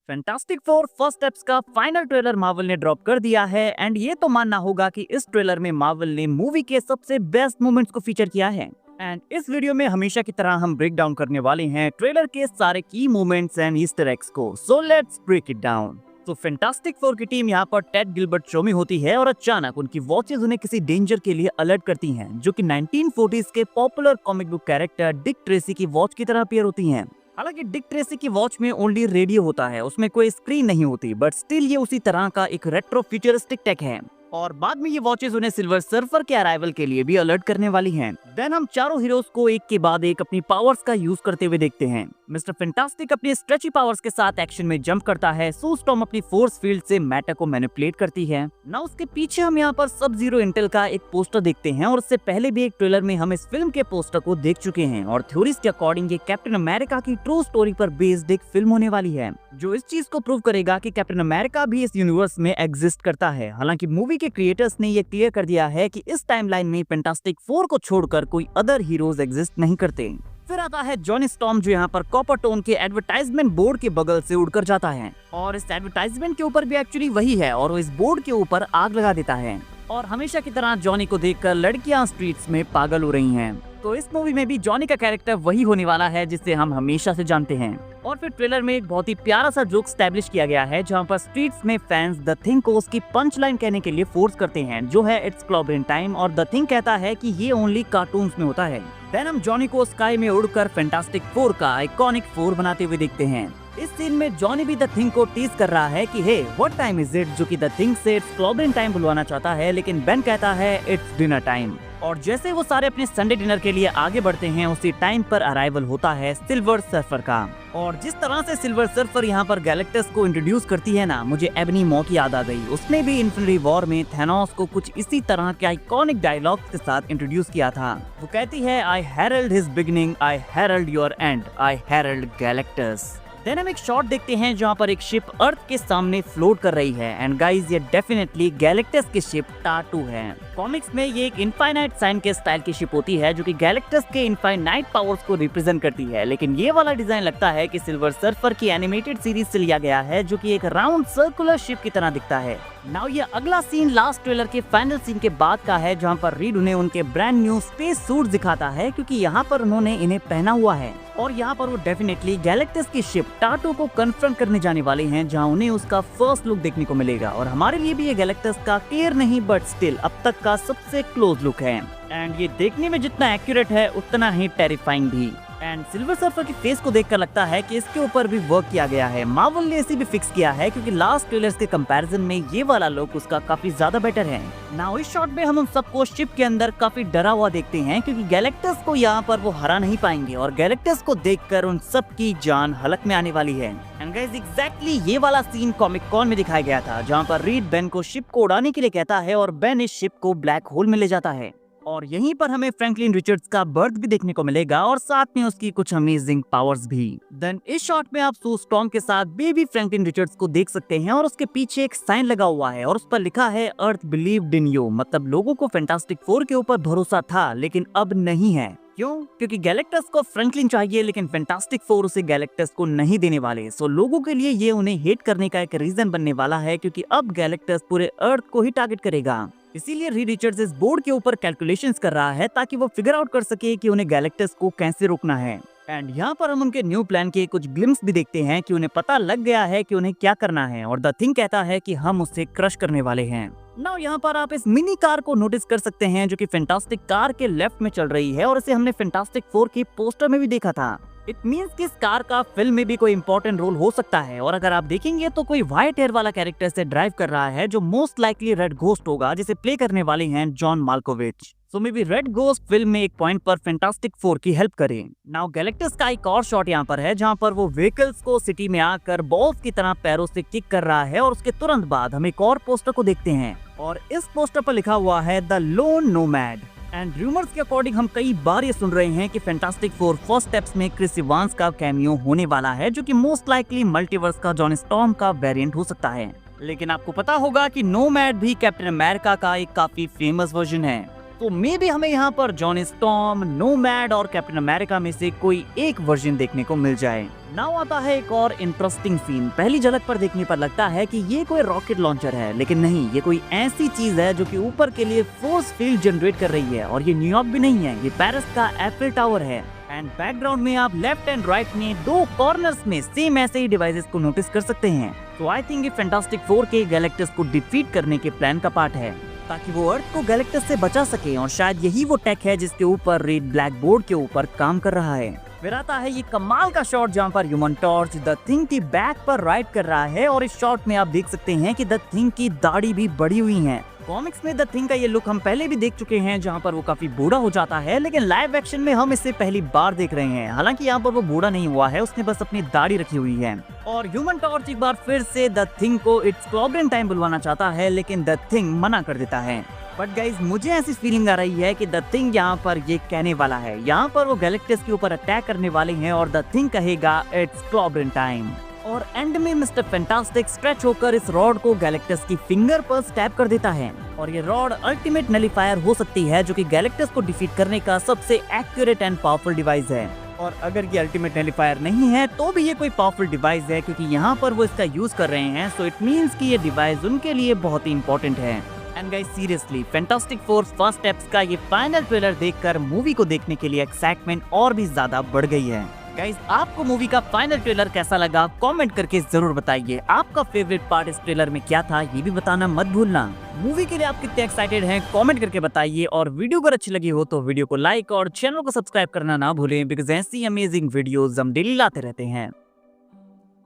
Fantastic four first steps का final trailer Marvel ने drop कर दिया है एंड ये तो मानना होगा कि इस ट्रेलर में मार्वल ने मूवी के सबसे बेस्ट मोमेंट्स को फीचर किया है। एंड इस वीडियो में हमेशा की तरह हम ब्रेक डाउन करने वाले हैं ट्रेलर के सारे की मोमेंट्स एंड ईस्टर एग्स को। So let's break it down. तो फैंटास्टिक फोर की टीम यहाँ पर टेड गिलबर्ट शो में होती है और अचानक उनकी वॉचेस उन्हें किसी डेंजर के लिए अलर्ट करती हैं, जो कि 1940s के popular comic book character Dick Tracy की वॉच की तरह अपीयर होती हैं। हालांकि डिक ट्रेसी की वॉच में ओनली रेडियो होता है, उसमें कोई स्क्रीन नहीं होती, बट स्टिल ये उसी तरह का एक रेट्रो फ्यूचरिस्टिक टेक है। और बाद में ये वॉचेस उन्हें सिल्वर सर्फर के अराइवल के लिए भी अलर्ट करने वाली हैं। देन हम चारों हीरोज को एक के बाद एक अपनी पावर्स का यूज करते हुए देखते हैं। मिस्टर फैंटास्टिक अपनी स्ट्रेची पावर्स के साथ एक्शन में जंप करता है। सू स्टॉर्म अपनी फोर्स फील्ड से मैटर को मैनिपुलेट करती है। ना उसके पीछे हम यहाँ पर सब जीरो इंटेल का एक पोस्टर देखते हैं और उससे पहले भी एक ट्रेलर में हम इस फिल्म के पोस्टर को देख चुके हैं। और थ्योरीज के अकॉर्डिंग ये कैप्टन अमेरिका की ट्रू स्टोरी पर बेस्ड एक फिल्म होने वाली है, जो इस चीज को प्रूव करेगा कि कैप्टन अमेरिका भी इस यूनिवर्स में एग्जिस्ट करता है। हालांकि मूवी के क्रिएटर्स ने ये क्लियर कर दिया है कि इस टाइमलाइन में फैंटास्टिक फोर को छोड़कर कोई अदर हीरोज एग्जिस्ट नहीं करते। फिर आता है जॉनी स्टॉर्म, जो यहाँ पर कॉपर टोन के एडवर्टाइजमेंट बोर्ड के बगल से उड़कर जाता है और इस एडवर्टाइजमेंट के ऊपर भी एक्चुअली वही है और वो इस बोर्ड के ऊपर आग लगा देता है। और हमेशा की तरह जॉनी को देखकर लड़कियां स्ट्रीट्स में पागल हो रही हैं। तो इस मूवी में भी जॉनी का कैरेक्टर वही होने वाला है जिसे हम हमेशा से जानते हैं। और फिर ट्रेलर में एक बहुत ही प्यारा सा जोक स्टैब्लिश किया गया है, जहाँ पर स्ट्रीट्स में फैंस द थिंग को उसकी पंच लाइन कहने के लिए फोर्स करते हैं, जो है इट्स क्लॉबरिन टाइम, और द थिंग कहता है कि ये ओनली कार्टून्स में होता है। देन हम जॉनी को स्काई में उड़कर फैंटास्टिक फोर का आइकॉनिक फोर बनाते हुए देखते हैं। इस सीन में जॉनी भी द थिंग को टीज कर रहा है कि hey what time is it, जो कि द थिंग से इट्स क्लॉबरिन टाइम बुलवाना चाहता है, लेकिन बेन कहता है इट्स डिनर टाइम। और जैसे वो सारे अपने संडे डिनर के लिए आगे बढ़ते हैं, उसी टाइम पर अराइवल होता है सिल्वर सर्फर का। और जिस तरह से सिल्वर सर्फर यहाँ पर गैलेक्टस को इंट्रोड्यूस करती है ना, मुझे एबनी मॉ की याद आ गई। उसने भी इन्फिनिटी वॉर में थैनोस को कुछ इसी तरह के आइकॉनिक डायलॉग्स के साथ इंट्रोड्यूस किया था। वो कहती है I herald his beginning, I herald your end, I herald Galactus. Then हम एक शॉट देखते हैं जहाँ पर एक शिप अर्थ के सामने फ्लोट कर रही है एंड गाइस ये डेफिनेटली गैलेक्टस की शिप टाटू है। कॉमिक्स में ये एक इनफाइनाइट साइन के स्टाइल की शिप होती है, जो कि गैलेक्टस के इनफाइनाइट पावर्स को रिप्रेजेंट करती है, लेकिन ये वाला डिजाइन लगता है कि सिल्वर सर्फर की एनिमेटेड सीरीज से लिया गया है, जो कि एक राउंड सर्कुलर शिप की तरह दिखता है। नाउ ये अगला सीन लास्ट ट्रेलर के फाइनल सीन के बाद का है, जहाँ पर रीड उन्हें उनके ब्रांड न्यू स्पेस सूट दिखाता है, क्योंकि यहाँ पर उन्होंने इन्हें पहना हुआ है। और यहाँ पर वो डेफिनेटली गैलेक्टस की शिप टाटू को कन्फ्रंट करने जाने वाले हैं, जहाँ उन्हें उसका फर्स्ट लुक देखने को मिलेगा। और हमारे लिए भी ये गैलेक्टस का क्लियर नहीं बट स्टिल अब तक का सबसे क्लोज लुक है एंड ये देखने में जितना एक्यूरेट है उतना ही टेरिफाइंग भी। एंड सिल्वर सर्फर की फेस को देखकर लगता है कि इसके ऊपर भी वर्क किया गया है। मार्वल ने इसे भी फिक्स किया है, क्योंकि लास्ट ट्रेलर्स के कंपैरिजन में ये वाला लुक उसका काफी ज्यादा बेटर है। नाउ इस शॉट में हम सबको शिप के अंदर काफी डरा हुआ देखते हैं, क्योंकि गैलेक्टस को यहाँ पर वो हरा नहीं पाएंगे और गैलेक्टस को देखकर उन सब की जान हलक में आने वाली है। एंड गाइस एग्जैक्टली ये वाला सीन कॉमिक कॉन में दिखाया गया था, जहाँ पर रीड बेन को शिप को उड़ाने के लिए कहता है और बेन इस शिप को ब्लैक होल में ले जाता है। और यहीं पर हमें फ्रैंकलिन रिचर्ड्स का बर्थ भी देखने को मिलेगा और साथ में उसकी कुछ अमेजिंग पावर्स भी। देन इस शॉट में आप सू स्टॉर्म के साथ बेबी फ्रैंकलिन रिचर्ड्स को देख सकते हैं और उसके पीछे एक साइन लगा हुआ है और उस पर लिखा है अर्थ बिलीव्ड इन यू, मतलब लोगों को फैंटास्टिक फोर के ऊपर भरोसा था लेकिन अब नहीं है। क्यों? क्योंकि गैलेक्टस को फ्रैंकलिन चाहिए, लेकिन फैंटास्टिक फोर उसे गैलेक्टस को नहीं देने वाले। सो लोगों के लिए ये उन्हें हेट करने का एक रीजन बनने वाला है, क्योंकि अब गैलेक्टस पूरे अर्थ को ही टारगेट करेगा। इसीलिए रीड रिचर्ड्स इस बोर्ड के ऊपर कैलकुलेशंस कर रहा है, ताकि वो फिगर आउट कर सके कि उन्हें गैलेक्टस को कैसे रोकना है। एंड यहाँ पर हम उनके न्यू प्लान के कुछ ग्लिम्स भी देखते हैं कि उन्हें पता लग गया है कि उन्हें क्या करना है, और द थिंग कहता है कि हम उसे क्रश करने वाले हैं। नाउ यहाँ पर आप इस मिनी कार को नोटिस कर सकते हैं, जो कि फैंटास्टिक कार के लेफ्ट में चल रही है और इसे हमने फैंटास्टिक फोर की पोस्टर में भी देखा था। इट मीन्स कि इस कार का फिल्म में भी कोई इंपॉर्टेंट रोल हो सकता है। और अगर आप देखेंगे तो कोई व्हाइट हेयर वाला कैरेक्टर से ड्राइव कर रहा है, जो मोस्ट लाइकली रेड घोस्ट होगा, जिसे प्ले करने वाले हैं John Malkovich. So maybe Red Ghost film में एक पॉइंट पर फैंटास्टिक फोर की हेल्प करे। नाउ गैलेक्टस का एक और शॉट यहाँ पर है, जहाँ पर वो व्हीकल्स को सिटी में आकर बॉल्स की तरह पैरों से किक कर रहा है और उसके तुरंत बाद हम एक और पोस्टर को देखते हैं और इस पोस्टर पर लिखा हुआ है the loan nomad. And rumours के अकॉर्डिंग हम कई बार ये सुन रहे हैं कि फैंटास्टिक फोर फर्स्ट स्टेप्स में क्रिस इवांस का कैमियो होने वाला है, जो कि मोस्ट लाइकली मल्टीवर्स का जॉन स्टॉर्म का वेरिएंट हो सकता है। लेकिन आपको पता होगा कि नोमैड भी कैप्टन अमेरिका का एक काफी फेमस वर्जन है। तो मे भी हमें यहाँ पर जॉनी स्टॉर्म, नोमैड और कैप्टन अमेरिका में से कोई एक वर्जन देखने को मिल जाए। नाउ आता है एक और इंटरेस्टिंग सीन। पहली झलक पर देखने पर लगता है कि ये कोई रॉकेट लॉन्चर है, लेकिन नहीं, ये कोई ऐसी चीज है जो कि ऊपर के लिए फोर्स फील्ड जनरेट कर रही है। और ये न्यूयॉर्क भी नहीं है, ये पेरिस का एफिल टावर है। एंड बैकग्राउंड में आप लेफ्ट एंड राइट में दो कॉर्नर्स में सेम ऐसे ही डिवाइसेस को नोटिस कर सकते हैं। तो आई थिंक ये फैंटास्टिक फोर के गैलेक्टस को डिफीट करने के प्लान का पार्ट है, ताकि वो अर्थ को गैलेक्टस से बचा सके। और शायद यही वो टेक है जिसके ऊपर रेड ब्लैक बोर्ड के ऊपर काम कर रहा है। फिर आता है ये कमाल का शॉट जहाँ पर ह्यूमन टॉर्च द थिंग की बैक पर राइड कर रहा है। और इस शॉट में आप देख सकते हैं कि द थिंग की दाढ़ी भी बढ़ी हुई है। कॉमिक्स में द थिंग का ये लुक हम पहले भी देख चुके हैं, जहाँ पर वो काफी बूढ़ा हो जाता है, लेकिन लाइव एक्शन में हम इसे पहली बार देख रहे हैं। हालांकि यहाँ पर वो बूढ़ा नहीं हुआ है, उसने बस अपनी दाढ़ी रखी हुई है। और ह्यूमन टॉर्च एक बार फिर से द थिंग को इट्स क्लॉबरिन टाइम बुलवाना चाहता है, लेकिन द थिंग मना कर देता है। बट गाइज, मुझे ऐसी फीलिंग आ रही है कि द थिंग यहाँ पर ये कहने वाला है, यहाँ पर वो गैलेक्टस के ऊपर अटैक करने वाले हैं और द थिंग कहेगा इट्स क्लॉबरिन टाइम। और एंड में मिस्टर फैंटास्टिक स्ट्रेच होकर इस रॉड को गैलेक्टस की फिंगर पर स्टैब कर देता है। और ये रॉड अल्टीमेट नलीफायर हो सकती है, जो कि गैलेक्टस को डिफीट करने का सबसे एक्यूरेट एंड पावरफुल डिवाइस है। और अगर ये अल्टीमेट नलीफायर नहीं है तो भी ये कोई पावरफुल डिवाइस है, क्योंकि यहाँ पर वो इसका यूज कर रहे हैं। सो इट मीन्स कि ये डिवाइस उनके लिए बहुत ही इंपॉर्टेंट है। And guys, seriously fantastic four first steps का ये फाइनल ट्रेलर देखकर मूवी को देखने के लिए एक्साइटमेंट और भी ज्यादा बढ़ गई है। गाइस, आपको मूवी का फाइनल ट्रेलर कैसा लगा कमेंट करके जरूर बताइए। आपका फेवरेट पार्ट इस ट्रेलर में क्या था, ये भी बताना मत भूलना। मूवी के लिए आप कितने एक्साइटेड हैं कमेंट करके बताइए। और वीडियो अगर अच्छी लगी हो तो वीडियो को लाइक और चैनल को सब्सक्राइब करना ना भूलें, बिकॉज ऐसी अमेजिंग वीडियोस हम डेली लाते रहते हैं।